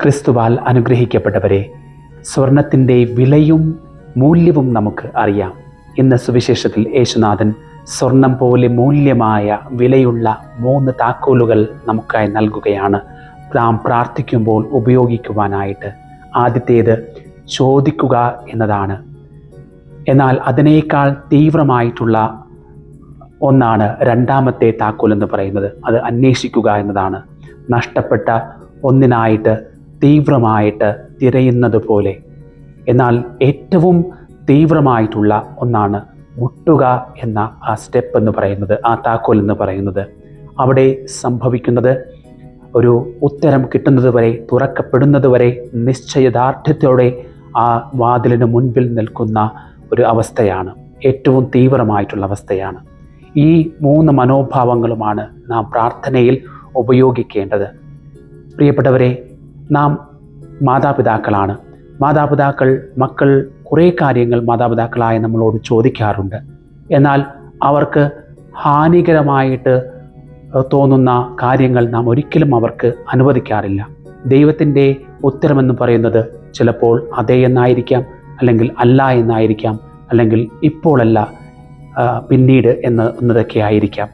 ക്രിസ്തുവാൽ അനുഗ്രഹിക്കപ്പെട്ടവരെ, സ്വർണത്തിൻ്റെ വിലയും മൂല്യവും നമുക്ക് അറിയാം. ഇന്ന് സുവിശേഷത്തിൽ യേശുനാഥൻ സ്വർണം പോലെ മൂല്യമായ വിലയുള്ള 3 താക്കോലുകൾ നമുക്കായി നൽകുകയാണ് നാം പ്രാർത്ഥിക്കുമ്പോൾ ഉപയോഗിക്കുവാനായിട്ട്. ആദ്യത്തേത് ചോദിക്കുക എന്നതാണ്. എന്നാൽ അതിനേക്കാൾ തീവ്രമായിട്ടുള്ള ഒന്നാണ് രണ്ടാമത്തെ താക്കോൽ എന്ന് പറയുന്നത്. അത് അന്വേഷിക്കുക എന്നതാണ്. നഷ്ടപ്പെട്ട ഒന്നിനായിട്ട് തീവ്രമായിട്ട് തിരയുന്നത് പോലെ. എന്നാൽ ഏറ്റവും തീവ്രമായിട്ടുള്ള ഒന്നാണ് മുട്ടുക എന്ന ആ സ്റ്റെപ്പ് എന്ന് പറയുന്നത്, ആ താക്കോൽ എന്ന് പറയുന്നത്. അവിടെ സംഭവിക്കുന്നത് ഒരു ഉത്തരം കിട്ടുന്നത് വരെ, തുറക്കപ്പെടുന്നത് വരെ നിശ്ചയദാർഢ്യത്തോടെ ആ വാതിലിന് മുൻപിൽ നിൽക്കുന്ന ഒരു അവസ്ഥയാണ്. ഏറ്റവും തീവ്രമായിട്ടുള്ള അവസ്ഥയാണ്. ഈ 3 മനോഭാവങ്ങളുമാണ് നാം പ്രാർത്ഥനയിൽ ഉപയോഗിക്കേണ്ടത്. പ്രിയപ്പെട്ടവരെ, നാം മാതാപിതാക്കളാണ്. മക്കൾ കുറേ കാര്യങ്ങൾ മാതാപിതാക്കളായ നമ്മളോട് ചോദിക്കാറുണ്ട്. എന്നാൽ അവർക്ക് ഹാനികരമായിട്ട് തോന്നുന്ന കാര്യങ്ങൾ നാം ഒരിക്കലും അവർക്ക് അനുവദിക്കാറില്ല. ദൈവത്തിൻ്റെ ഉത്തരമെന്ന് പറയുന്നത് ചിലപ്പോൾ അതെ എന്നായിരിക്കാം, അല്ലെങ്കിൽ അല്ല എന്നായിരിക്കാം, അല്ലെങ്കിൽ ഇപ്പോഴല്ല പിന്നീട് എന്നതൊക്കെ ആയിരിക്കാം.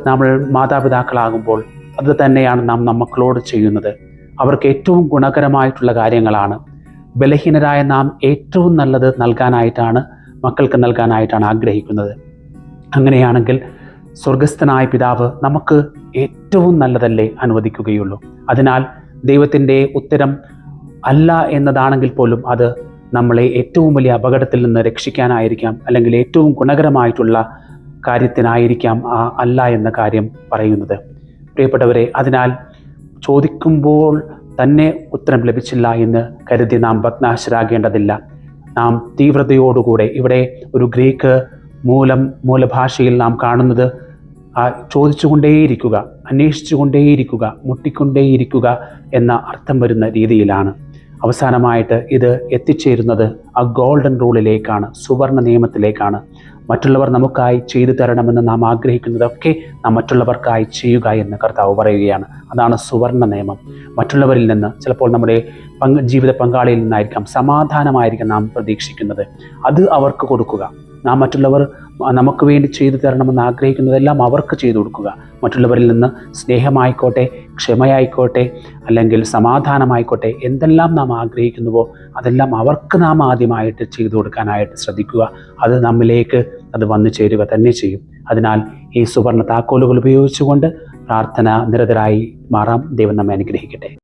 നമ്മൾ മാതാപിതാക്കളാകുമ്പോൾ അത് തന്നെയാണ് നാം മക്കളോട് ചെയ്യുന്നത്. അവർക്ക് ഏറ്റവും ഗുണകരമായിട്ടുള്ള കാര്യങ്ങളാണ്. ബലഹീനരായ നാം ഏറ്റവും നല്ലത് മക്കൾക്ക് നൽകാനായിട്ടാണ് ആഗ്രഹിക്കുന്നത്. അങ്ങനെയാണെങ്കിൽ സ്വർഗസ്ഥനായ പിതാവ് നമുക്ക് ഏറ്റവും നല്ലതല്ലേ അനുവദിക്കുകയുള്ളൂ. അതിനാൽ ദൈവത്തിൻ്റെ ഉത്തരം അല്ല എന്നതാണെങ്കിൽ പോലും അത് നമ്മളെ ഏറ്റവും വലിയ അപകടത്തിൽ നിന്ന് രക്ഷിക്കാനായിരിക്കാം, അല്ലെങ്കിൽ ഏറ്റവും ഗുണകരമായിട്ടുള്ള കാര്യത്തിനായിരിക്കാം ആ അല്ല എന്ന കാര്യം പറയുന്നത്. പ്രിയപ്പെട്ടവരെ, അതിനാൽ ചോദിക്കുമ്പോൾ തന്നെ ഉത്തരം ലഭിച്ചില്ല എന്ന് കരുതി നാം ഭഗ്നാശരാകേണ്ടതില്ല. നാം തീവ്രതയോടുകൂടെ, ഇവിടെ ഒരു ഗ്രീക്ക് മൂലഭാഷയിൽ നാം കാണുന്നത് ചോദിച്ചുകൊണ്ടേയിരിക്കുക, അന്വേഷിച്ചുകൊണ്ടേയിരിക്കുക, മുട്ടിക്കൊണ്ടേയിരിക്കുക എന്ന അർത്ഥം വരുന്ന രീതിയിലാണ്. അവസാനമായിട്ട് ഇത് എത്തിച്ചേരുന്നത് ആ ഗോൾഡൻ റൂളിലേക്കാണ്, സുവർണ നിയമത്തിലേക്കാണ്. മറ്റുള്ളവർ നമുക്കായി ചെയ്തു തരണമെന്ന് നാം ആഗ്രഹിക്കുന്നതൊക്കെ നാം മറ്റുള്ളവർക്കായി ചെയ്യുക എന്ന് കർത്താവ് പറയുകയാണ്. അതാണ് സുവർണ നിയമം. മറ്റുള്ളവരിൽ നിന്ന്, ചിലപ്പോൾ നമ്മുടെ ജീവിത പങ്കാളിയിൽ നിന്നായിരിക്കാം, സമാധാനമായിരിക്കും നാം പ്രതീക്ഷിക്കുന്നത്. അത് അവർക്ക് കൊടുക്കുക. നാം മറ്റുള്ളവർ നമുക്ക് വേണ്ടി ചെയ്തു തരണമെന്ന് ആഗ്രഹിക്കുന്നതെല്ലാം അവർക്ക് ചെയ്തു കൊടുക്കുക. മറ്റുള്ളവരിൽ നിന്ന് സ്നേഹമായിക്കോട്ടെ, ക്ഷമയായിക്കോട്ടെ, അല്ലെങ്കിൽ സമാധാനമായിക്കോട്ടെ, എന്തെല്ലാം നാം ആഗ്രഹിക്കുന്നുവോ അതെല്ലാം അവർക്ക് നാം ആദ്യമായിട്ട് ചെയ്തു കൊടുക്കാനായിട്ട് ശ്രദ്ധിക്കുക. അത് നമ്മിലേക്ക് അത് വന്നു ചേരുക തന്നെ ചെയ്യും. അതിനാൽ ഈ സുവർണ താക്കോലുകൾ ഉപയോഗിച്ചുകൊണ്ട് പ്രാർത്ഥന നിരതരായി മാറാം. ദൈവം നമ്മെ അനുഗ്രഹിക്കട്ടെ.